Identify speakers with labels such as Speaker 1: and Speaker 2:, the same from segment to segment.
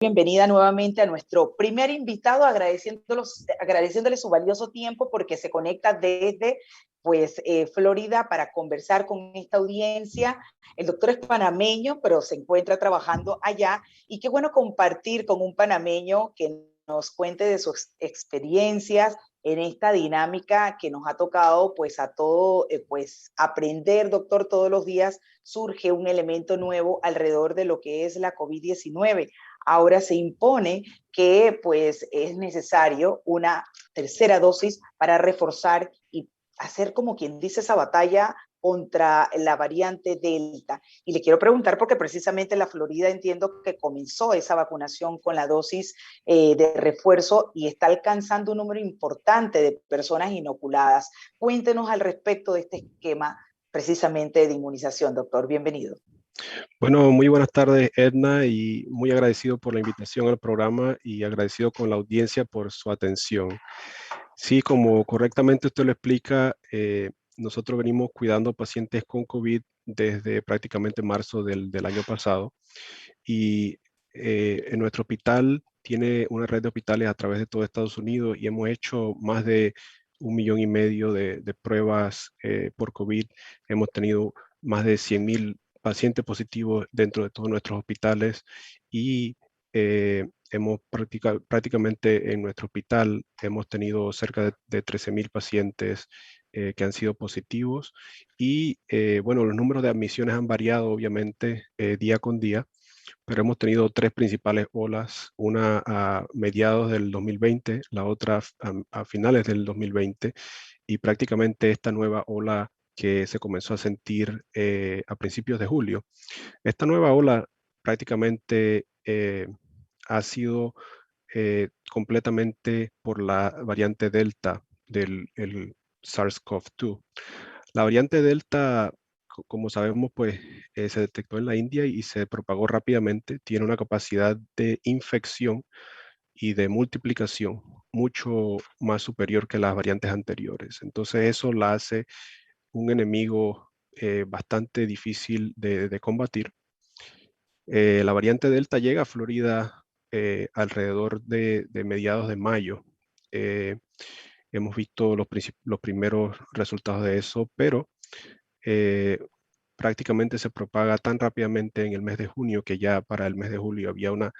Speaker 1: Bienvenida nuevamente a nuestro primer invitado, agradeciéndole su valioso tiempo porque se conecta desde Florida para conversar con esta audiencia. El doctor es panameño, pero se encuentra trabajando allá y qué bueno compartir con un panameño que nos cuente de sus experiencias en esta dinámica que nos ha tocado aprender, doctor. Todos los días surge un elemento nuevo alrededor de lo que es la COVID-19. Ahora se impone que es necesario una tercera dosis para reforzar y hacer, como quien dice, esa batalla contra la variante Delta. Y le quiero preguntar porque precisamente en la Florida entiendo que comenzó esa vacunación con la dosis de refuerzo y está alcanzando un número importante de personas inoculadas. Cuéntenos al respecto de este esquema precisamente de inmunización, doctor. Bienvenido.
Speaker 2: Bueno, muy buenas tardes, Edna, y muy agradecido por la invitación al programa y agradecido con la audiencia por su atención. Sí, como correctamente usted lo explica, nosotros venimos cuidando pacientes con COVID desde prácticamente marzo del año pasado y en nuestro hospital tiene una red de hospitales a través de todo Estados Unidos y hemos hecho más de 1,5 millones de pruebas por COVID. Hemos tenido más de 100,000 pacientes positivos dentro de todos nuestros hospitales y prácticamente en nuestro hospital hemos tenido cerca de 13,000 pacientes que han sido positivos y bueno, los números de admisiones han variado obviamente día con día, pero hemos tenido tres principales olas, una a mediados del 2020, la otra a finales del 2020 y prácticamente esta nueva ola que se comenzó a sentir a principios de julio. Esta nueva ola prácticamente ha sido completamente por la variante Delta del el SARS-CoV-2. La variante Delta, como sabemos, se detectó en la India y se propagó rápidamente. Tiene una capacidad de infección y de multiplicación mucho más superior que las variantes anteriores. Entonces eso la hace un enemigo bastante difícil de combatir. La variante Delta llega a Florida alrededor de mediados de mayo. Eh, Hemos visto los primeros resultados de eso, pero eh, prácticamente se propaga tan rápidamente en el mes de junio que ya para el mes de julio había una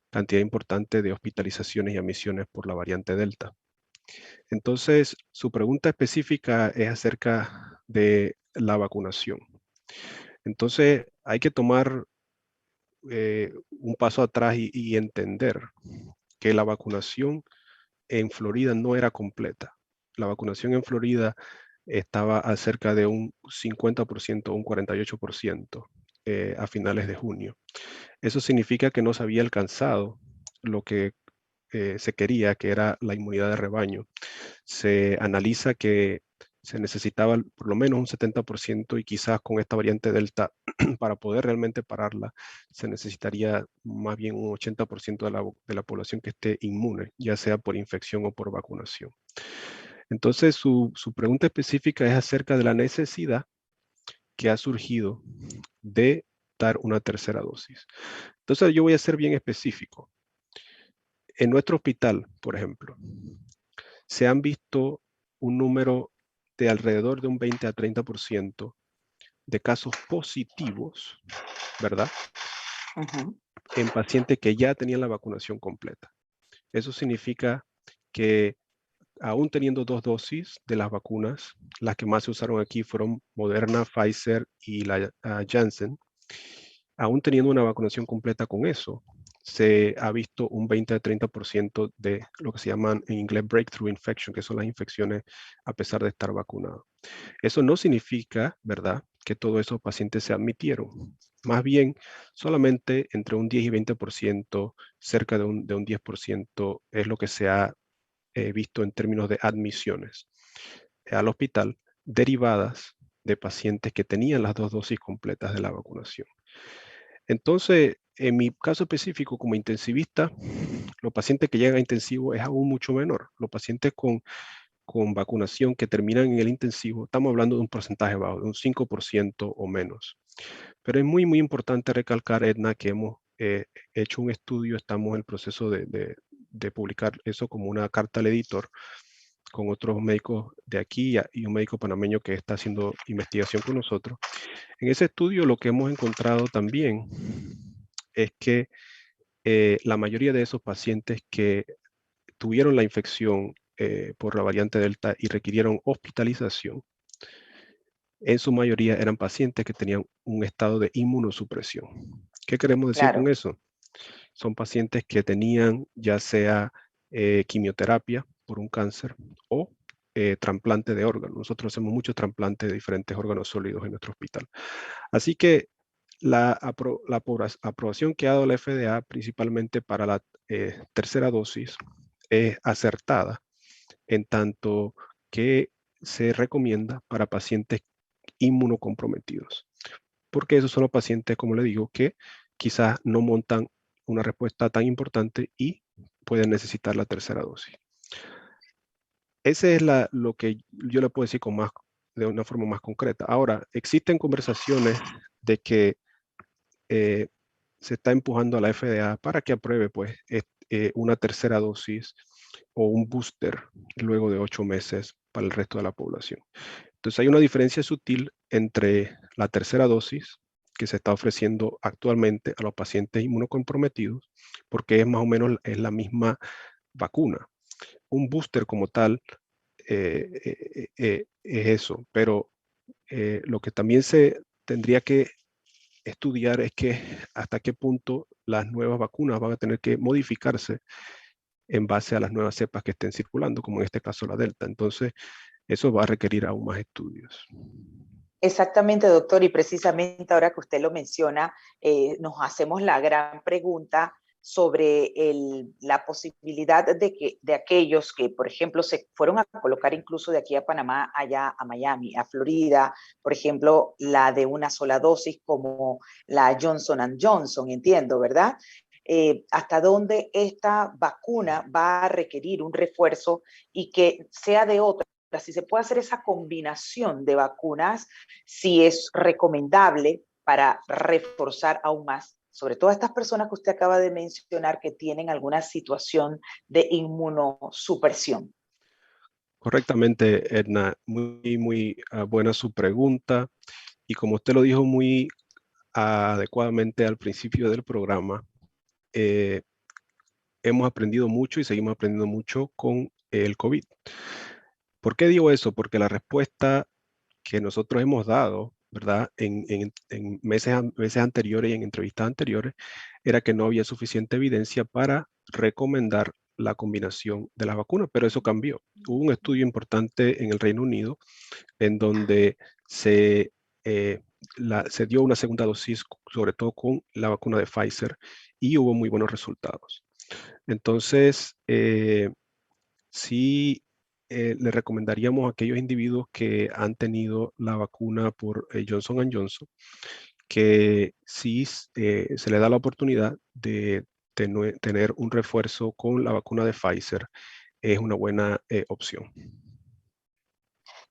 Speaker 2: cantidad importante de hospitalizaciones y admisiones por la variante Delta. Entonces, su pregunta específica es acerca de la vacunación. Entonces, hay que tomar un paso atrás y entender que la vacunación en Florida no era completa. La vacunación en Florida estaba a cerca de un 50%, un 48% a finales de junio. Eso significa que no se había alcanzado lo que se quería, que era la inmunidad de rebaño. Se analiza que se necesitaba por lo menos un 70% y quizás con esta variante Delta, para poder realmente pararla, se necesitaría más bien un 80% de la población que esté inmune, ya sea por infección o por vacunación. Entonces, su pregunta específica es acerca de la necesidad que ha surgido de dar una tercera dosis. Entonces, yo voy a ser bien específico. En nuestro hospital, por ejemplo, se han visto un número de alrededor de un 20 a 30% de casos positivos, ¿verdad? En pacientes que ya tenían la vacunación completa. Eso significa que aún teniendo dos dosis de las vacunas, las que más se usaron aquí fueron Moderna, Pfizer y la Janssen, aún teniendo una vacunación completa con eso, se ha visto un 20 a 30% de lo que se llaman en inglés breakthrough infection, que son las infecciones a pesar de estar vacunado. Eso no significa, ¿verdad?, que todos esos pacientes se admitieron. Más bien, solamente entre un 10 y 20%, cerca de un 10%, es lo que se ha visto en términos de admisiones al hospital derivadas de pacientes que tenían las dos dosis completas de la vacunación. Entonces, en mi caso específico como intensivista, los pacientes que llegan a intensivo es aún mucho menor. Los pacientes con vacunación que terminan en el intensivo, estamos hablando de un porcentaje bajo, de un 5% o menos. Pero es muy, muy importante recalcar, Edna, que hemos hecho un estudio, estamos en el proceso de publicar eso como una carta al editor con otros médicos de aquí y un médico panameño que está haciendo investigación con nosotros. En ese estudio lo que hemos encontrado también es que la mayoría de esos pacientes que tuvieron la infección por la variante Delta y requirieron hospitalización, en su mayoría eran pacientes que tenían un estado de inmunosupresión. ¿Qué queremos decir con
Speaker 1: Claro,
Speaker 2: eso? Son pacientes que tenían ya sea quimioterapia por un cáncer o trasplante de órganos. Nosotros hacemos muchos trasplantes de diferentes órganos sólidos en nuestro hospital. Así que la aprobación que ha dado la FDA principalmente para la tercera dosis es acertada en tanto que se recomienda para pacientes inmunocomprometidos, porque esos son los pacientes, como le digo, que quizás no montan una respuesta tan importante y pueden necesitar la tercera dosis. Ese es lo que yo le puedo decir de una forma más concreta. Ahora, existen conversaciones de que se está empujando a la FDA para que apruebe pues, una tercera dosis o un booster luego de 8 meses para el resto de la población. Entonces hay una diferencia sutil entre la tercera dosis que se está ofreciendo actualmente a los pacientes inmunocomprometidos, porque es más o menos es la misma vacuna. Un booster como tal es eso, pero lo que también se tendría que estudiar es que hasta qué punto las nuevas vacunas van a tener que modificarse en base a las nuevas cepas que estén circulando, como en este caso la Delta. Entonces, eso va a requerir aún más estudios.
Speaker 1: exactamente, doctor, y precisamente ahora que usted lo menciona, nos hacemos la gran pregunta sobre la posibilidad de aquellos que, por ejemplo, se fueron a colocar incluso de aquí a Panamá, allá a Miami, a Florida, por ejemplo, la de una sola dosis como la Johnson Johnson, entiendo, ¿verdad? Hasta dónde esta vacuna va a requerir un refuerzo y que sea de otra, si se puede hacer esa combinación de vacunas, si es recomendable para reforzar aún más, sobre todo a estas personas que usted acaba de mencionar que tienen alguna situación de inmunosupresión.
Speaker 2: Correctamente, Edna, muy buena su pregunta. Y como usted lo dijo muy adecuadamente al principio del programa, eh, hemos aprendido mucho y seguimos aprendiendo mucho con el COVID. ¿Por qué digo eso? Porque la respuesta que nosotros hemos dado, ¿verdad? En meses anteriores y en entrevistas anteriores, era que no había suficiente evidencia para recomendar la combinación de las vacunas, pero eso cambió. Hubo un estudio importante en el Reino Unido en donde se, eh, se dio una segunda dosis, sobre todo con la vacuna de Pfizer, y hubo muy buenos resultados. Entonces, sí, le recomendaríamos a aquellos individuos que han tenido la vacuna por Johnson Johnson que sí se le da la oportunidad de tener un refuerzo con la vacuna de Pfizer, es una buena opción.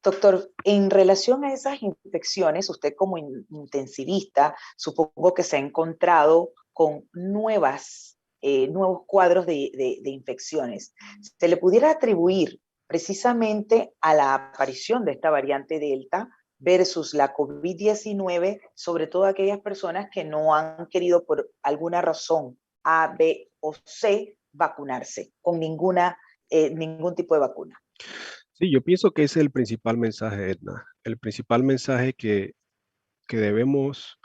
Speaker 1: Doctor, en relación a esas infecciones, usted como intensivista, supongo que se ha encontrado con nuevos cuadros de infecciones. ¿Se le pudiera atribuir precisamente a la aparición de esta variante Delta versus la COVID-19, sobre todo aquellas personas que no han querido por alguna razón A, B o C vacunarse con ningún tipo de vacuna?
Speaker 2: Sí, yo pienso que ese es el principal mensaje, Edna. El principal mensaje que debemos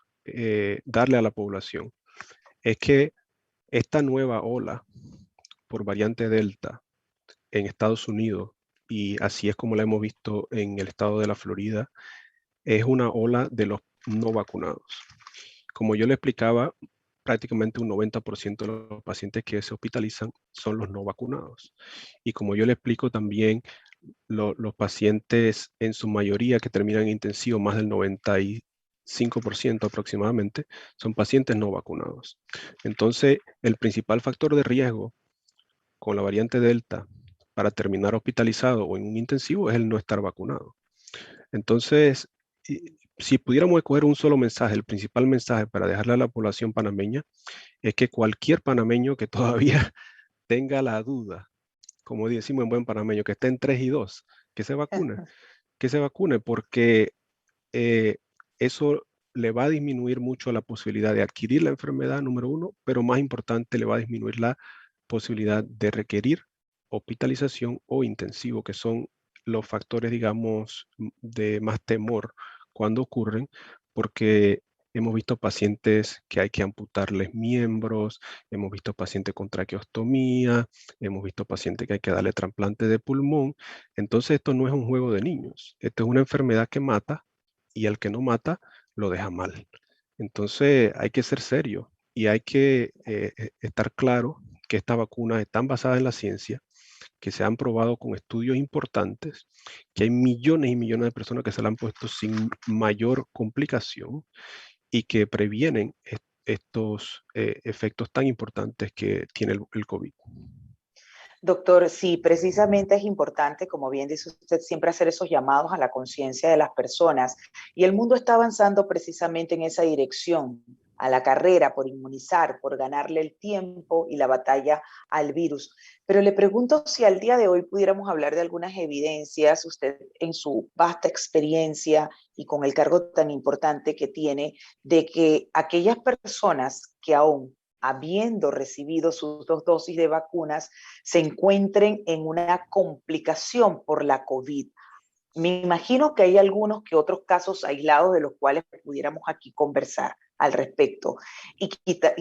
Speaker 2: darle a la población es que esta nueva ola por variante Delta en Estados Unidos, y así es como la hemos visto en el estado de la Florida, es una ola de los no vacunados. Como yo le explicaba, prácticamente un 90% de los pacientes que se hospitalizan son los no vacunados. Y como yo le explico también, los pacientes en su mayoría que terminan en intensivo, más del 95% aproximadamente, son pacientes no vacunados. Entonces, el principal factor de riesgo con la variante Delta para terminar hospitalizado o en un intensivo es el no estar vacunado. Entonces, si pudiéramos escoger un solo mensaje, el principal mensaje para dejarle a la población panameña, es que cualquier panameño que todavía tenga la duda, como decimos en buen panameño, que esté en 3 y 2, que se vacune, porque eh, eso le va a disminuir mucho la posibilidad de adquirir la enfermedad, número uno, pero más importante, le va a disminuir la posibilidad de requerir hospitalización o intensivo, que son los factores, digamos, de más temor cuando ocurren, porque hemos visto pacientes que hay que amputarles miembros, hemos visto pacientes con traqueostomía, hemos visto pacientes que hay que darle trasplante de pulmón. Entonces esto no es un juego de niños, esto es una enfermedad que mata y al que no mata lo deja mal. Entonces hay que ser serio y hay que estar claro que estas vacunas están basadas en la ciencia, que se han probado con estudios importantes, que hay millones y millones de personas que se la han puesto sin mayor complicación y que previenen estos efectos tan importantes que tiene el COVID.
Speaker 1: Doctor, sí, precisamente es importante, como bien dice usted, siempre hacer esos llamados a la conciencia de las personas. Y el mundo está avanzando precisamente en esa dirección, a la carrera por inmunizar, por ganarle el tiempo y la batalla al virus. Pero le pregunto si al día de hoy pudiéramos hablar de algunas evidencias, usted en su vasta experiencia y con el cargo tan importante que tiene, de que aquellas personas que aún habiendo recibido sus 2 dosis de vacunas, se encuentren en una complicación por la COVID. Me imagino que hay algunos que otros casos aislados de los cuales pudiéramos aquí conversar al respecto y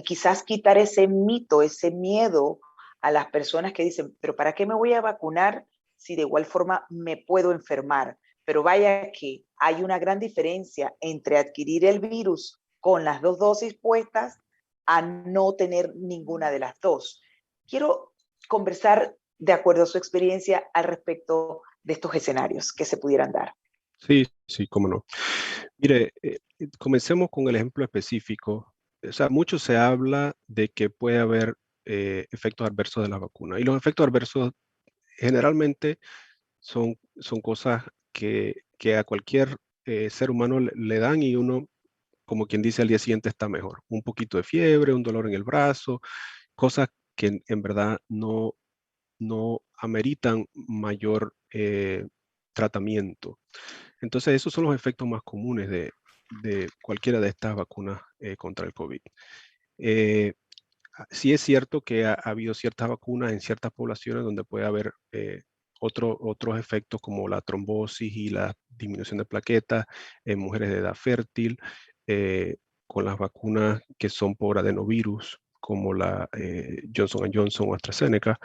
Speaker 1: quizás quitar ese mito, ese miedo a las personas que dicen, pero ¿para qué me voy a vacunar si de igual forma me puedo enfermar? Pero vaya que hay una gran diferencia entre adquirir el virus con las 2 dosis puestas a no tener ninguna de las dos. Quiero conversar de acuerdo a su experiencia al respecto de estos escenarios que se pudieran dar.
Speaker 2: Sí, sí, cómo no. Mire, comencemos con el ejemplo específico. O sea, mucho se habla de que puede haber efectos adversos de la vacuna. Y los efectos adversos generalmente son cosas que a cualquier ser humano le dan y uno, como quien dice, al día siguiente está mejor. Un poquito de fiebre, un dolor en el brazo, cosas que en verdad no ameritan mayor tratamiento. Entonces, esos son los efectos más comunes de cualquiera de estas vacunas contra el COVID. Sí es cierto que ha habido ciertas vacunas en ciertas poblaciones donde puede haber otros efectos como la trombosis y la disminución de plaquetas en mujeres de edad fértil, con las vacunas que son por adenovirus, como la Johnson Johnson o AstraZeneca,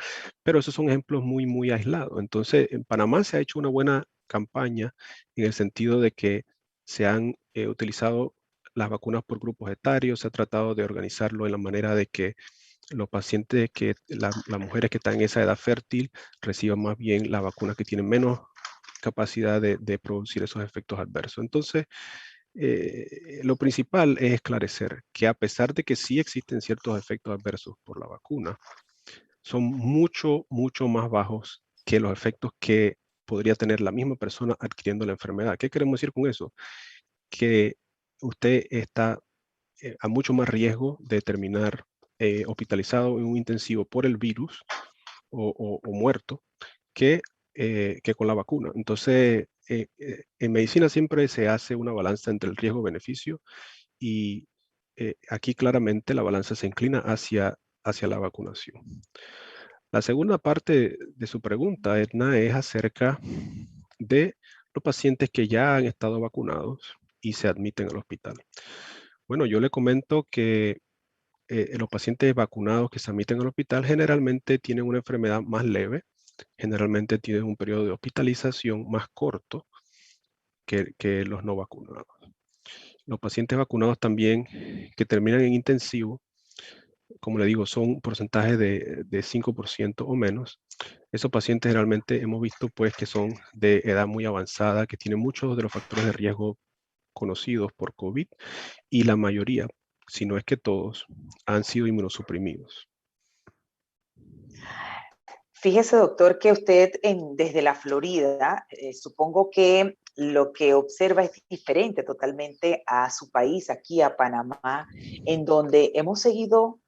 Speaker 2: pero esos son ejemplos muy, muy aislados. Entonces, en Panamá se ha hecho una buena campaña en el sentido de que se han utilizado las vacunas por grupos etarios, se ha tratado de organizarlo en la manera de que los pacientes, las mujeres que están en esa edad fértil reciban más bien las vacunas que tienen menos capacidad de producir esos efectos adversos. Entonces, lo principal es esclarecer que a pesar de que sí existen ciertos efectos adversos por la vacuna, son mucho, mucho más bajos que los efectos que podría tener la misma persona adquiriendo la enfermedad. ¿Qué queremos decir con eso? Que usted está a mucho más riesgo de terminar hospitalizado en un intensivo por el virus o muerto que con la vacuna. Entonces, en medicina siempre se hace una balanza entre el riesgo-beneficio y aquí claramente la balanza se inclina hacia la vacunación. La segunda parte de su pregunta, Edna, es acerca de los pacientes que ya han estado vacunados y se admiten al hospital. Bueno, yo le comento que los pacientes vacunados que se admiten al hospital generalmente tienen una enfermedad más leve, generalmente tienen un periodo de hospitalización más corto que los no vacunados. Los pacientes vacunados también que terminan en intensivo, como le digo, son un porcentaje de 5% o menos. Esos pacientes generalmente hemos visto pues que son de edad muy avanzada, que tienen muchos de los factores de riesgo conocidos por COVID y la mayoría, si no es que todos, han sido inmunosuprimidos.
Speaker 1: Fíjese, doctor, que usted desde la Florida, supongo que lo que observa es diferente totalmente a su país, aquí a Panamá, en donde hemos seguido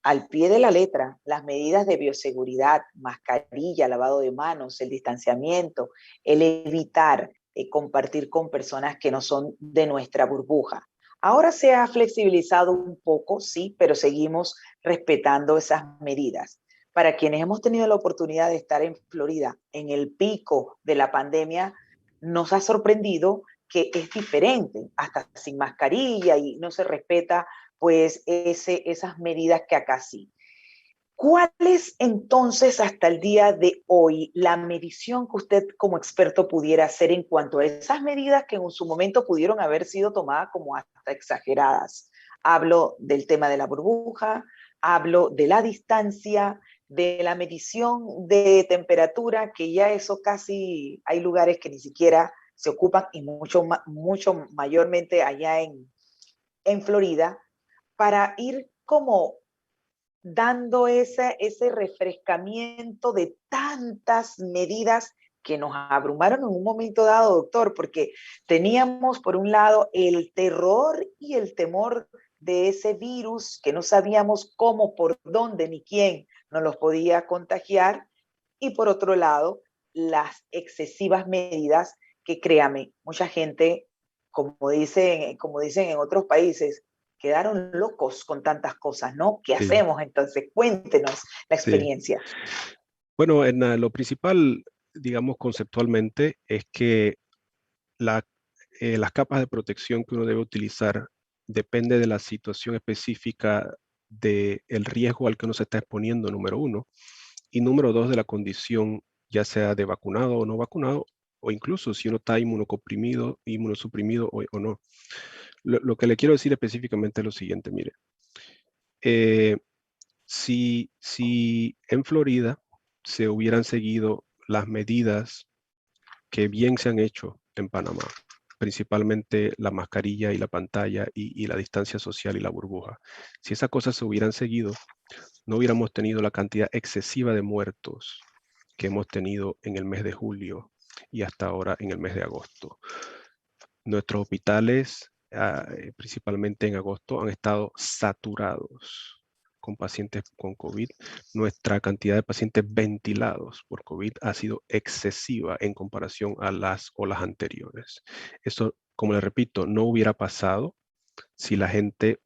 Speaker 1: al pie de la letra las medidas de bioseguridad, mascarilla, lavado de manos, el distanciamiento, el evitar compartir con personas que no son de nuestra burbuja. Ahora se ha flexibilizado un poco, sí, pero seguimos respetando esas medidas. Para quienes hemos tenido la oportunidad de estar en Florida en el pico de la pandemia, nos ha sorprendido que es diferente, hasta sin mascarilla y no se respeta pues esas medidas que acá sí. ¿Cuál es entonces hasta el día de hoy la medición que usted como experto pudiera hacer en cuanto a esas medidas que en su momento pudieron haber sido tomadas como hasta exageradas? Hablo del tema de la burbuja, hablo de la distancia, de la medición de temperatura, que ya eso casi hay lugares que ni siquiera se ocupan y mucho mayormente allá en Florida, para ir como dando ese refrescamiento de tantas medidas que nos abrumaron en un momento dado, doctor, porque teníamos por un lado el terror y el temor de ese virus que no sabíamos cómo, por dónde ni quién nos los podía contagiar, y por otro lado las excesivas medidas que, créame, mucha gente, como dicen en otros países, quedaron locos con tantas cosas, ¿no? ¿Qué
Speaker 2: Sí,
Speaker 1: hacemos entonces? Cuéntenos la
Speaker 2: sí.
Speaker 1: experiencia.
Speaker 2: Bueno, lo principal, digamos, conceptualmente, es que la, las capas de protección que uno debe utilizar depende de la situación específica del riesgo al que uno se está exponiendo, número uno, y número dos, de la condición, ya sea de vacunado o no vacunado, o incluso si uno está inmunocoprimido, inmunosuprimido o no. Lo que le quiero decir específicamente es lo siguiente, mire. Eh, si en Florida se hubieran seguido las medidas que bien se han hecho en Panamá, principalmente la mascarilla y la pantalla y la distancia social y la burbuja, si esas cosas se hubieran seguido, no hubiéramos tenido la cantidad excesiva de muertos que hemos tenido en el mes de julio y hasta ahora en el mes de agosto. Nuestros hospitales, principalmente en agosto, han estado saturados con pacientes con COVID. Nuestra cantidad de pacientes ventilados por COVID ha sido excesiva en comparación a las olas anteriores. Eso, como le repito, no hubiera pasado si la gente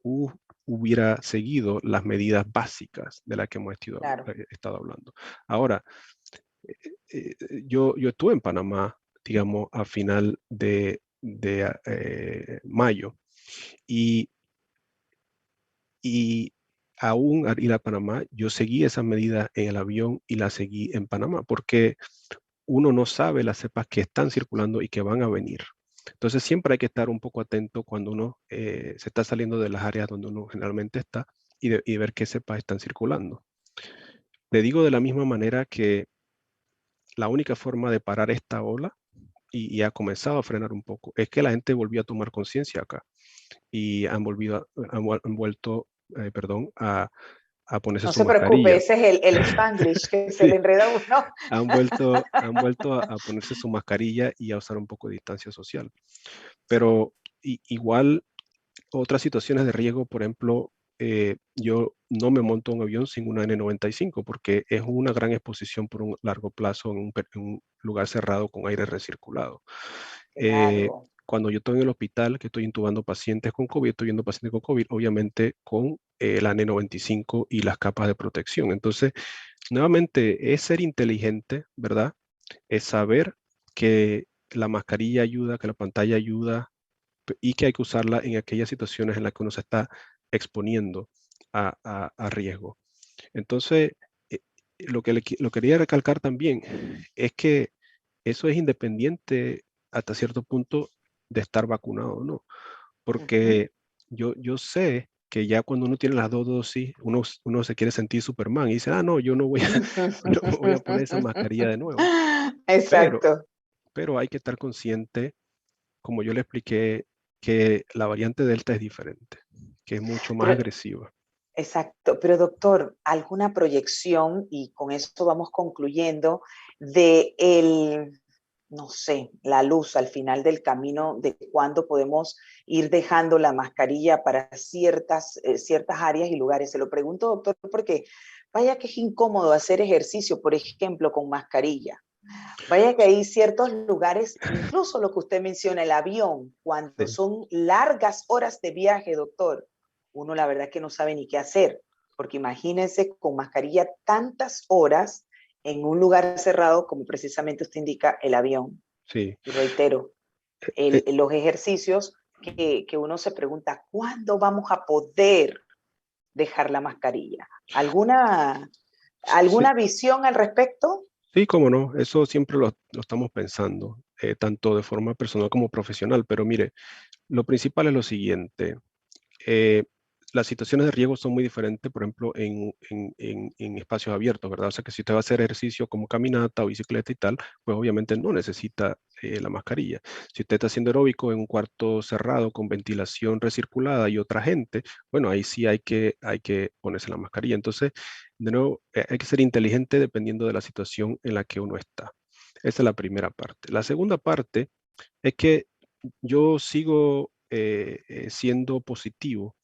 Speaker 2: hubiera seguido las medidas básicas de las que hemos
Speaker 1: Claro.
Speaker 2: estado hablando. Ahora, yo estuve en Panamá, digamos, a final de mayo y, y aún al ir a Panamá, yo seguí esas medidas en el avión y las seguí en Panamá porque uno no sabe las cepas que están circulando y que van a venir. Entonces siempre hay que estar un poco atento cuando uno se está saliendo de las áreas donde uno generalmente está y ver qué cepas están circulando. Le digo de la misma manera que la única forma de parar esta ola y ha comenzado a frenar un poco, es que la gente volvió a tomar conciencia acá y han vuelto, perdón, a ponerse
Speaker 1: No
Speaker 2: su
Speaker 1: se preocupe,
Speaker 2: mascarilla.
Speaker 1: ese es el Spanglish que se
Speaker 2: Sí,
Speaker 1: le enreda a uno.
Speaker 2: han vuelto a ponerse su mascarilla y a usar un poco de distancia social. Pero igual otras situaciones de riesgo, por ejemplo, yo no me monto un avión sin una N95 porque es una gran exposición por un largo plazo en un lugar cerrado con aire recirculado.
Speaker 1: Claro.
Speaker 2: Cuando yo estoy en el hospital, que estoy intubando pacientes con COVID, estoy viendo pacientes con COVID, obviamente con la N95 y las capas de protección. Entonces, nuevamente, es ser inteligente, ¿verdad? Es saber que la mascarilla ayuda, que la pantalla ayuda y que hay que usarla en aquellas situaciones en las que uno se está exponiendo a riesgo. Entonces, eh, lo quería recalcar también es que eso es independiente hasta cierto punto de estar vacunado o no,
Speaker 1: Ujú.
Speaker 2: porque yo sé que ya cuando uno tiene las dos dosis, uno se quiere sentir Superman y dice, no, yo no voy a, no me voy a poner esa mascarilla de nuevo, pero,
Speaker 1: Exacto.
Speaker 2: pero hay que estar consciente, como yo le expliqué, que la variante Delta es diferente, que es mucho más
Speaker 1: Pero,
Speaker 2: agresiva.
Speaker 1: exacto, pero doctor, ¿alguna proyección, y con esto vamos concluyendo, de no sé, la luz al final del camino de cuándo podemos ir dejando la mascarilla para ciertas áreas y lugares? Se lo pregunto, doctor, porque vaya que es incómodo hacer ejercicio, por ejemplo, con mascarilla. Vaya que hay ciertos lugares, incluso lo que usted menciona, el avión, cuando
Speaker 2: Sí,
Speaker 1: son largas horas de viaje, doctor, uno la verdad que no sabe ni qué hacer, porque imagínense con mascarilla tantas horas en un lugar cerrado como precisamente usted indica el avión.
Speaker 2: sí.
Speaker 1: Y reitero,
Speaker 2: Eh,
Speaker 1: los ejercicios que uno se pregunta, ¿cuándo vamos a poder dejar la mascarilla?
Speaker 2: sí,
Speaker 1: ¿Alguna visión al respecto?
Speaker 2: sí, cómo no, eso siempre lo estamos pensando, tanto de forma personal como profesional, pero mire, lo principal es lo siguiente. eh, las situaciones de riesgo son muy diferentes, por ejemplo, en espacios abiertos, ¿verdad? O sea que si usted va a hacer ejercicio como caminata o bicicleta y tal, pues obviamente no necesita la mascarilla. Si usted está haciendo aeróbico en un cuarto cerrado con ventilación recirculada y otra gente, bueno, ahí sí hay que ponerse la mascarilla. Entonces, de nuevo, hay que ser inteligente dependiendo de la situación en la que uno está. Esa es la primera parte. La segunda parte es que yo sigo siendo positivo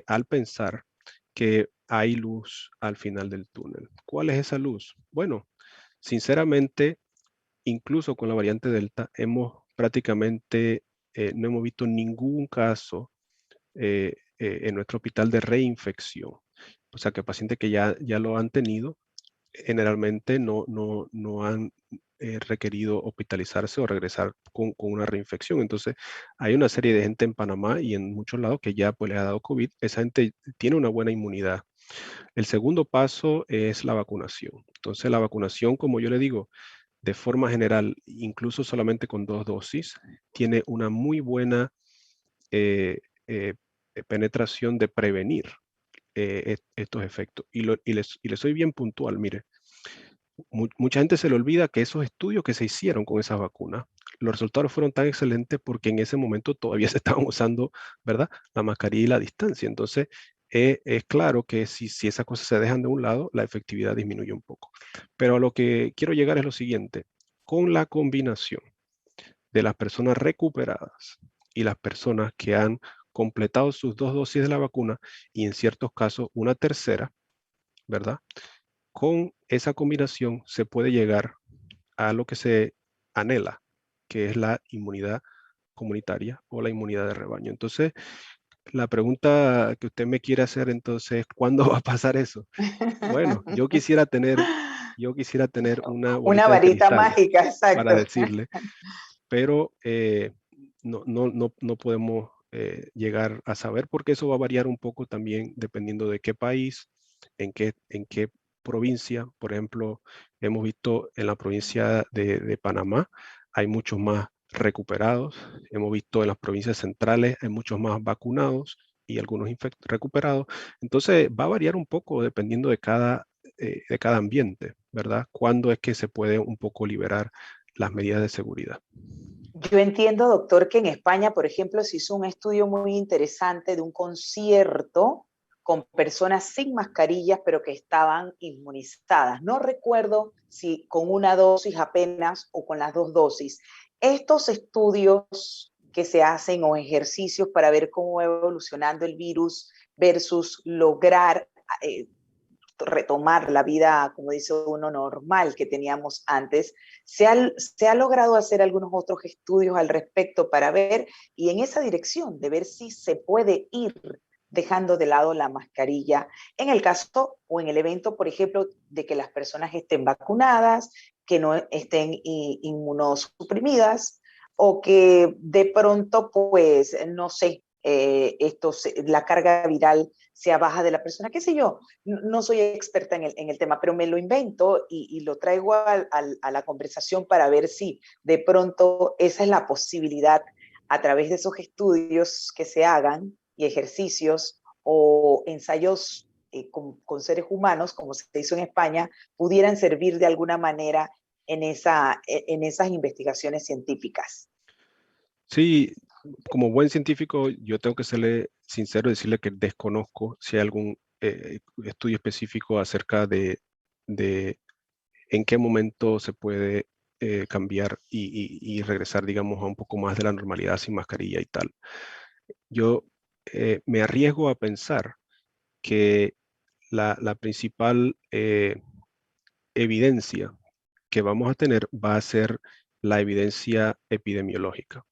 Speaker 2: al pensar que hay luz al final del túnel. ¿Cuál es esa luz? Bueno, sinceramente, incluso con la variante Delta, hemos prácticamente, no hemos visto ningún caso en nuestro hospital de reinfección. O sea, que pacientes que ya lo han tenido generalmente no han requerido hospitalizarse o regresar con una reinfección. Entonces, hay una serie de gente en Panamá y en muchos lados que ya pues, le ha dado COVID. Esa gente tiene una buena inmunidad. El segundo paso es la vacunación. Entonces, la vacunación, como yo le digo, de forma general, incluso solamente con 2 dosis, tiene una muy buena eh, eh, penetración de prevenir estos efectos. Y les soy bien puntual, mire, mucha gente se le olvida que esos estudios que se hicieron con esas vacunas, los resultados fueron tan excelentes porque en ese momento todavía se estaban usando, ¿verdad? La mascarilla y la distancia. Entonces, es claro que si esas cosas se dejan de un lado, la efectividad disminuye un poco. Pero a lo que quiero llegar es lo siguiente, con la combinación de las personas recuperadas y las personas que han completado sus 2 dosis de la vacuna y en ciertos casos una tercera, ¿verdad? Con esa combinación se puede llegar a lo que se anhela, que es la inmunidad comunitaria o la inmunidad de rebaño. Entonces, la pregunta que usted me quiere hacer entonces, ¿cuándo va a pasar eso? Bueno, yo quisiera tener una
Speaker 1: Una
Speaker 2: bolita de
Speaker 1: varita
Speaker 2: cristal
Speaker 1: mágica,
Speaker 2: para
Speaker 1: exacto.
Speaker 2: decirle, pero no podemos llegar a saber porque eso va a variar un poco también dependiendo de qué país, en qué provincia. Por ejemplo, hemos visto en la provincia de Panamá hay muchos más recuperados. Hemos visto en las provincias centrales hay muchos más vacunados y algunos recuperados. Entonces va a variar un poco dependiendo de cada ambiente, ¿verdad? ¿Cuándo es que se puede un poco liberar las medidas de seguridad?
Speaker 1: Yo entiendo, doctor, que en España, por ejemplo, se hizo un estudio muy interesante de un concierto con personas sin mascarillas, pero que estaban inmunizadas. No recuerdo si con una dosis apenas o con las 2 dosis. Estos estudios que se hacen o ejercicios para ver cómo va evolucionando el virus versus lograr retomar la vida, como dice uno, normal que teníamos antes. Se ha logrado hacer algunos otros estudios al respecto para ver y en esa dirección de ver si se puede ir dejando de lado la mascarilla en el caso o en el evento, por ejemplo, de que las personas estén vacunadas, que no estén inmunosuprimidas o que de pronto, pues, no sé, la carga viral sea baja de la persona, qué sé yo, no soy experta en el tema, pero me lo invento y lo traigo a la conversación para ver si de pronto esa es la posibilidad a través de esos estudios que se hagan y ejercicios o ensayos con seres humanos, como se hizo en España, pudieran servir de alguna manera en esas investigaciones científicas.
Speaker 2: Sí, como buen científico, yo tengo que serle sincero y decirle que desconozco si hay algún estudio específico acerca de en qué momento se puede cambiar y regresar, digamos, a un poco más de la normalidad sin mascarilla y tal. Yo me arriesgo a pensar que la principal evidencia que vamos a tener va a ser la evidencia epidemiológica.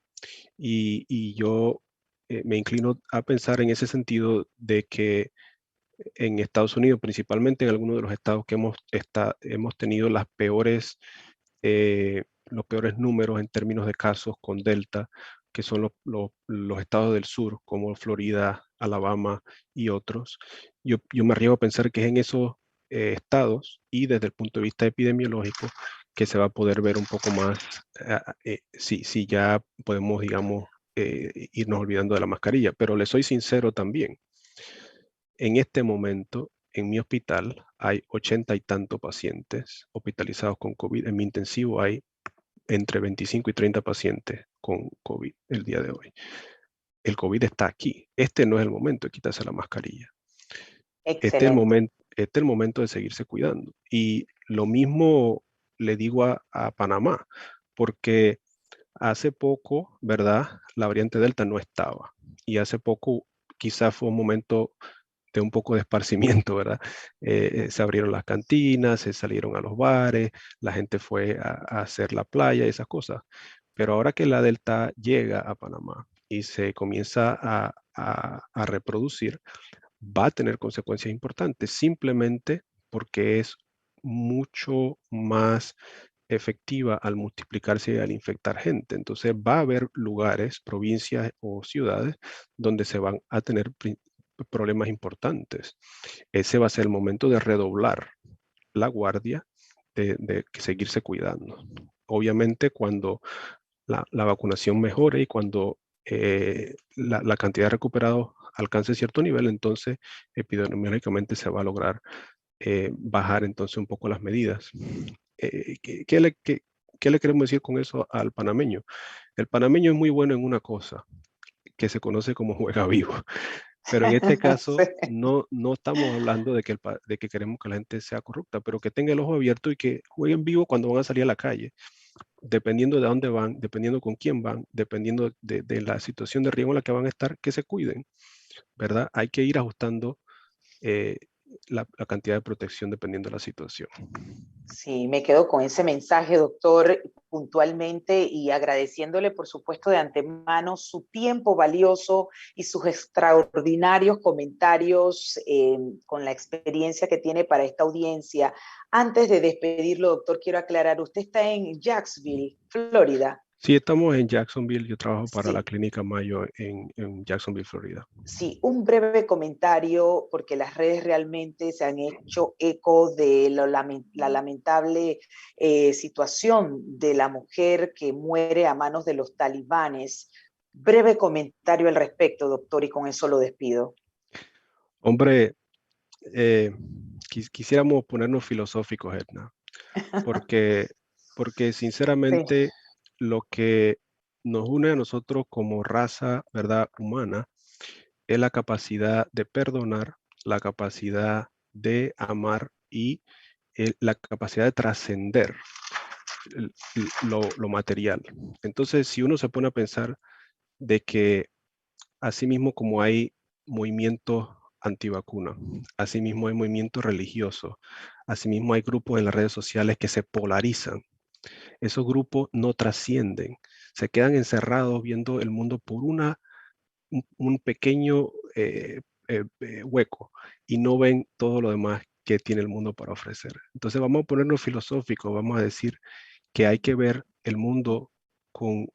Speaker 2: Y yo me inclino a pensar en ese sentido de que en Estados Unidos, principalmente en algunos de los estados que hemos tenido los peores números en términos de casos con Delta, que son los estados del sur, como Florida, Alabama y otros. Yo me arriesgo a pensar que es en esos estados y desde el punto de vista epidemiológico que se va a poder ver un poco más si ya podemos, digamos, irnos olvidando de la mascarilla. Pero le soy sincero también, en este momento, en mi hospital hay 80 y tantos pacientes hospitalizados con COVID. En mi intensivo hay entre 25 y 30 pacientes con COVID el día de hoy. El COVID está aquí. Este no es el momento de quitarse la mascarilla.
Speaker 1: Excelente.
Speaker 2: Este es el momento de seguirse cuidando. Y lo mismo le digo a Panamá, porque hace poco, ¿verdad? La variante Delta no estaba. Y hace poco quizás fue un momento de un poco de esparcimiento, ¿verdad? Se abrieron las cantinas, se salieron a los bares, la gente fue a hacer la playa y esas cosas. Pero ahora que la Delta llega a Panamá y se comienza a reproducir, va a tener consecuencias importantes, simplemente porque es mucho más efectiva al multiplicarse y al infectar gente. Entonces va a haber lugares, provincias o ciudades donde se van a tener problemas importantes. Ese va a ser el momento de redoblar la guardia, de seguirse cuidando. Obviamente cuando la vacunación mejore y cuando la cantidad de recuperados alcance cierto nivel, entonces epidemiológicamente se va a lograr bajar entonces un poco las medidas. ¿Qué le queremos decir con eso al panameño? El panameño es muy bueno en una cosa que se conoce como juega vivo. Pero en este caso
Speaker 1: Sí.
Speaker 2: no estamos hablando de que queremos que la gente sea corrupta, pero que tenga el ojo abierto y que jueguen vivo cuando van a salir a la calle, dependiendo de dónde van, dependiendo con quién van, dependiendo de la situación de riesgo en la que van a estar, que se cuiden, ¿verdad? Hay que ir ajustando eh, la cantidad de protección dependiendo de la situación.
Speaker 1: Sí, me quedo con ese mensaje, doctor, puntualmente y agradeciéndole, por supuesto, de antemano su tiempo valioso y sus extraordinarios comentarios con la experiencia que tiene para esta audiencia. Antes de despedirlo, doctor, quiero aclarar, usted está en Jacksonville, Florida.
Speaker 2: Sí, estamos en Jacksonville. Yo trabajo para la
Speaker 1: Sí,
Speaker 2: Clínica Mayo en Jacksonville, Florida.
Speaker 1: sí, un breve comentario, porque las redes realmente se han hecho eco de la lamentable situación de la mujer que muere a manos de los talibanes. Breve comentario al respecto, doctor, y con eso lo despido.
Speaker 2: Hombre, eh, quisiéramos ponernos filosóficos, Edna, porque, porque
Speaker 1: Sí,
Speaker 2: sinceramente lo que nos une a nosotros como raza, ¿verdad?, humana, es la capacidad de perdonar, la capacidad de amar y la capacidad de trascender lo material. Entonces, si uno se pone a pensar de que asimismo como hay movimientos antivacunas, asimismo hay movimientos religiosos, asimismo hay grupos en las redes sociales que se polarizan. Esos grupos no trascienden, se quedan encerrados viendo el mundo por un pequeño hueco y no ven todo lo demás que tiene el mundo para ofrecer. Entonces vamos a ponernos filosóficos, vamos a decir que hay que ver el mundo con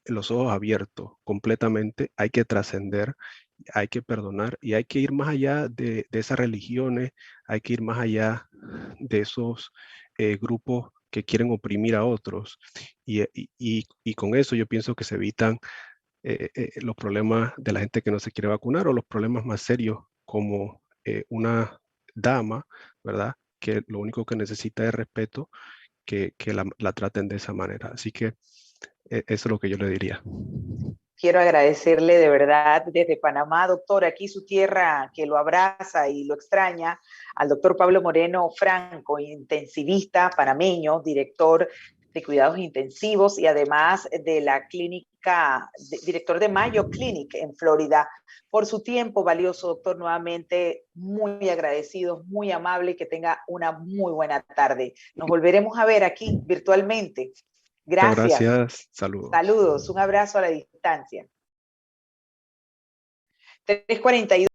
Speaker 2: los ojos abiertos completamente, hay que trascender, hay que perdonar y hay que ir más allá de esas religiones, hay que ir más allá de esos grupos que quieren oprimir a otros. Y con eso yo pienso que se evitan los problemas de la gente que no se quiere vacunar o los problemas más serios como una dama, ¿verdad? Que lo único que necesita es respeto, que la traten de esa manera. Así que eso es lo que yo le diría.
Speaker 1: quiero agradecerle de verdad desde Panamá, doctor, aquí su tierra que lo abraza y lo extraña, al doctor Pablo Moreno Franco, intensivista panameño, director de cuidados intensivos y además de la clínica, director de Mayo Clinic en Florida, por su tiempo valioso, doctor. Nuevamente, muy agradecidos, muy amable y que tenga una muy buena tarde. Nos volveremos a ver aquí virtualmente.
Speaker 2: Muchas
Speaker 1: Gracias.
Speaker 2: gracias. Saludos.
Speaker 1: Saludos, un abrazo a la distancia. 3:42.